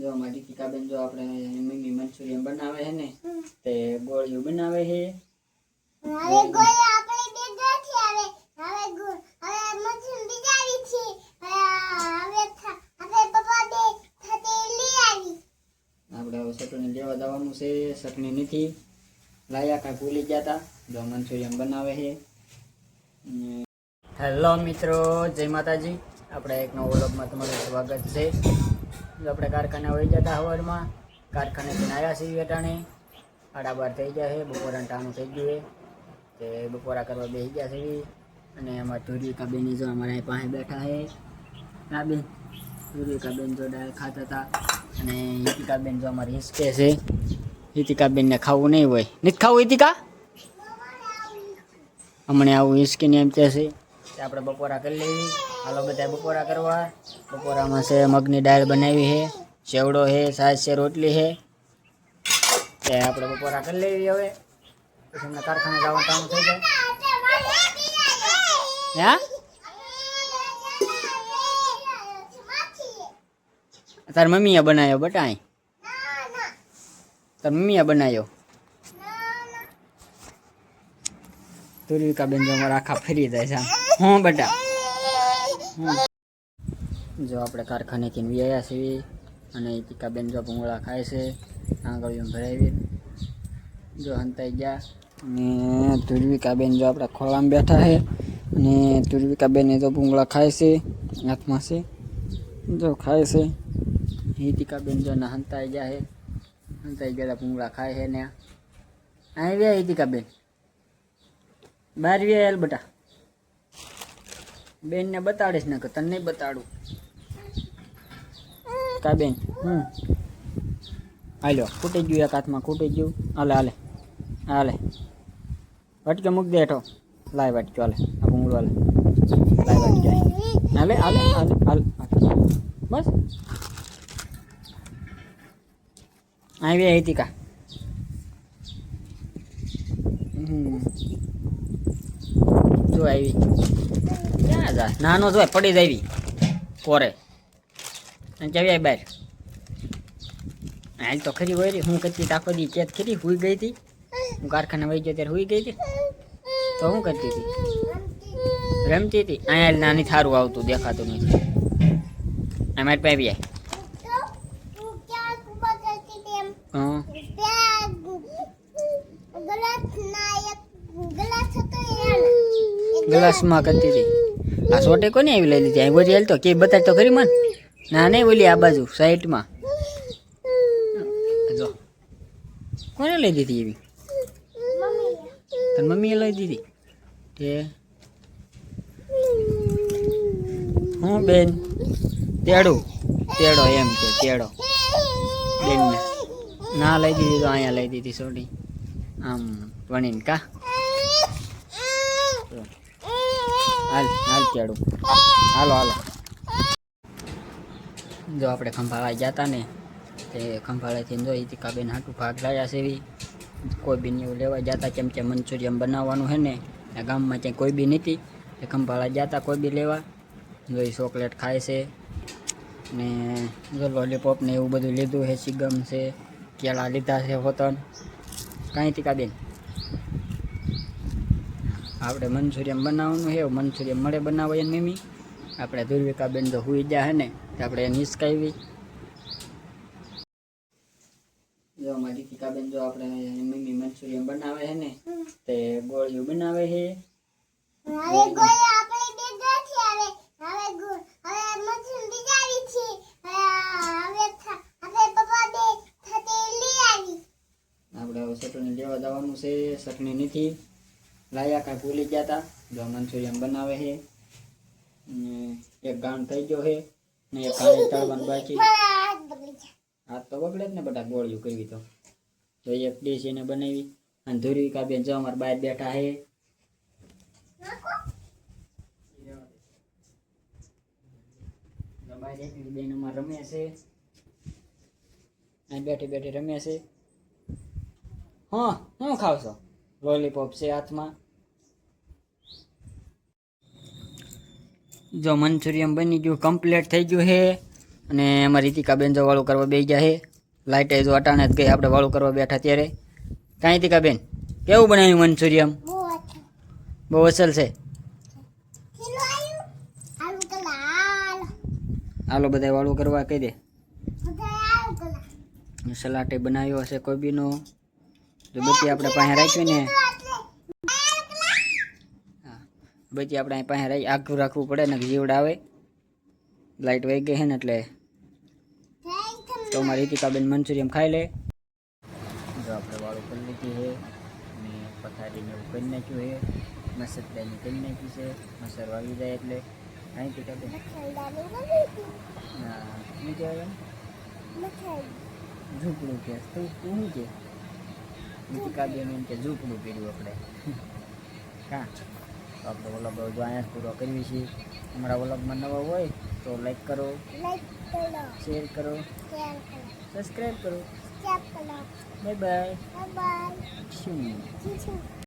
જો અમારી ટીકાબેન જો આપણે મમ્મી મંચુરિયન બનાવે છે ને તે ગોળીઓ બનાવે છે. હવે ગોળી આપણે બે ગોઠી આવે હવે હવે મંચુરિયન બીજાવી છે હવે પપ્પા બે થતે લઈ આવી. આપણે હવે ચટણી લેવા જવાનું છે. ચટણી નથી લાયા કાંઈ ભૂલી ગયા હતા. જો મંચુરિયન બનાવે છે. હેલો મિત્રો, જય માતાજી. આપણે એક નવો વ્લોગમાં તમારું સ્વાગત છે. જો આપણે કારખાને વહી જતા સવારમાં કારખાનેથી આવ્યા છીએ અટાણે 12:30 થઈ ગયા છે. બપોરા ટાણું થઈ ગયું છે તે બપોરા કરવા બેસી ગયા છે. અને અમારા ધુરિકાબેન જો અમારા પાસે બેઠા છે. ના બેન, ધુરિકાબેન જો દાળ ખાતા હતા. અને હિતિકાબેન જો અમારી હિસકે છે. હિતિકાબેનને ખાવું નહીં હોય. નથી ખાવું હિતિકા? હમણાં આવું હિસકીને એમ કહે છે કે આપણે બપોરા કરી લેવી. હાલો બધા બપોરા કરવા. બપોરામાં છે મગની દાળ બનાવી છે, સેવડો છે, છાશ છે, રોટલી છે. તે આપણે બપોરા કરી લેવી. હવે પછી અમને કારખાને જવાનું કામ થઈ જાય. હા, તાર મમ્મીએ બનાવ્યો બટાઈ? તાર મમ્મીએ બનાવ્યો? ધુરિકાબેન જો અમારા આખા ફરી જાય છે. હું બેટા જો આપણે કારખાનેથી આવ્યા છીએ. અને ટીકાબેન જો ભૂંગળા ખાય છે. આંગળીઓ ભરાવી જો હંતાઈ ગયા. અને ધુરિકાબેન જો આપણા ખોળામાં બેઠા છે. અને ધુરિકાબેન જો ભૂંગળા ખાય છે, હાથમાં છે જો ખાય છે. હિતિકાબેન જો ના હંતાઈ ગયા છે. હંતાઈ ગયા ભૂંગળા ખાય છે ને આવ્યા. હિતિકાબેન બહાર વ્યાલ બેટા. બેનને બતાડીશ ને કે તને નહીં બતાડું. કા બેન હાલો ખૂટી ગયું, એક હાથમાં ખૂટી ગયું. હાલે હાલે હાલે વટકે મૂક દે હેઠો. લાય વાટક્યો હાલે. આ ભૂંગળું હાલે. લાય વાટક્યો હાલે હાલે હાલે હાલ બસ. આવી હિતિકા જો આવી. ક્યાં જા? નાનો જો પડી જાવી કોરે ચાવી આવી બહાર. હાલ તો ખરી હોય રે. હું કરતી આખો દી ચેત ખરી હુઈ ગઈ હતી. હું કારખાને વહી ગયો ત્યારે હુઈ ગઈ હતી. તો શું કરતી હતી? રમતી હતી. અહીંયા નાની થારું આવતું દેખાતું નથી. અમારી પાસે આવી. હા ગ્લાસમાં કરતી હતી. આ સોટે કોને આવી લઈ લીધી? અહીં બોરી હાલ તો કે બતાડ તો ખરી મન. ના નહીં બોલી આ બાજુ સાઈડમાં જો કોને લઈ દીધી એવી? તને મમ્મીએ લઈ દીધી તે? હું બેન તેડું તેડો એમ કે તેડો બેનને ના લઈ દીધી તો અહીંયા લઈ દીધી સોટી આમ વણીને કા. હાલ હાલ તેડું હાલો હાલો. જો આપણે ખંભાળા ગયા હતા ને તે ખંભાળાથી જો હિતિકાબેન હાટું ભાગ લાવ્યા છે. એવી કોઈ બી એવું લેવા ગયા હતા. કેમ કે મંચુરિયન બનાવવાનું છે ને આ ગામમાં ક્યાંય કોઈ બી નથી. એ ખંભાળા ગયા હતા કોઈ બી લેવા. જો એ ચોકલેટ ખાય છે ને જો લોલીપોપ ને એવું બધું લીધું છે. ચીગમ છે, કેળા લીધા છે હોતન. કાંઈ હિતિકાબેન આપણે મંચુરિયન બનાવવાનું છે. મંચુરિયન મળે બનાવે ને મમ્મી. આપણે ધુરિકાબેન જો હુઈ ગયા છે ને તો આપણે એને હિસકાવી. જો અમારી ટીકાબેન જો આપણે મમ્મી મંચુરિયન બનાવે છે ને તે ગોળીઓ બનાવે છે. હવે ગોળી આપણે બે ગોઠી આવે હવે મંચુરિયન બીજાવી છે હવે પપ્પા બે થતે લઈ આવી. આપણે હવે ચટણી લેવા જવાનું છે. ચટણી નથી લાયા કાંઈ ભૂલી ગયા હતા. જો મંચુરિયન બનાવે છે. એક ગાણ થઈ ગયો છે ને એક ગાણ તળવાનું બાકી. હાથ તો બગડે જ ને બધા ગોળીઓ કરવી તો. જો એક ડીશ એને બનાવી. અને ધુરિકાબેન જો અમારા બહાર બેઠા છે. બેન અમારે રમે છે. અહીં બેઠી બેઠી રમે છે. હા શું ખાવ છો? લોલીપોપ છે હાથમાં. જો મંચુરિયન બની ગયું, કમ્પ્લીટ થઈ ગયું છે. અને અમારી રીતિકાબેન જો વાળું કરવા બેસી ગયા છે. લાઇટ જો અટાણે જ ગઈ, આપણે વાળું કરવા બેઠા ત્યારે. કાંઈ રીતિકાબેન કેવું બનાવ્યું મંચુરિયમ? બહુ અસલ છે. હાલો બધા વાળું કરવા કહી દે. સલાટે બનાવ્યો હશે કોબીનો. જો બધી આપણે પાસે રાખ્યું ને, હા બધી આપણે અહીં પાસે આઘું રાખવું પડે ને જીવડ આવે. લાઇટ વહી ગઈ છે ને એટલે તો અમારી રીતિકાબેન મંચુરિયમ ખાઈ લે. જો આપણે વાળું કરી લીધી છે અને પથારીને એવું કરી નાખ્યું છે. મસરદાની કરી નાખી છે. મસર વાવી જાય એટલે અહીં રીતિકાબેન હા શું કહેવાય ઝૂંપડું કે તું શું કે રીતિકાબેન એમ કે ઝૂંપડું કર્યું આપણે. હા તો આપણે વ્લોગ જો અહીંયા જ પૂરો કરીએ છીએ. અમારા વ્લોગમાં નવા હોય તો લાઈક કરો, શેર કરો, સબસ્ક્રાઈબ કરો. Bye bye.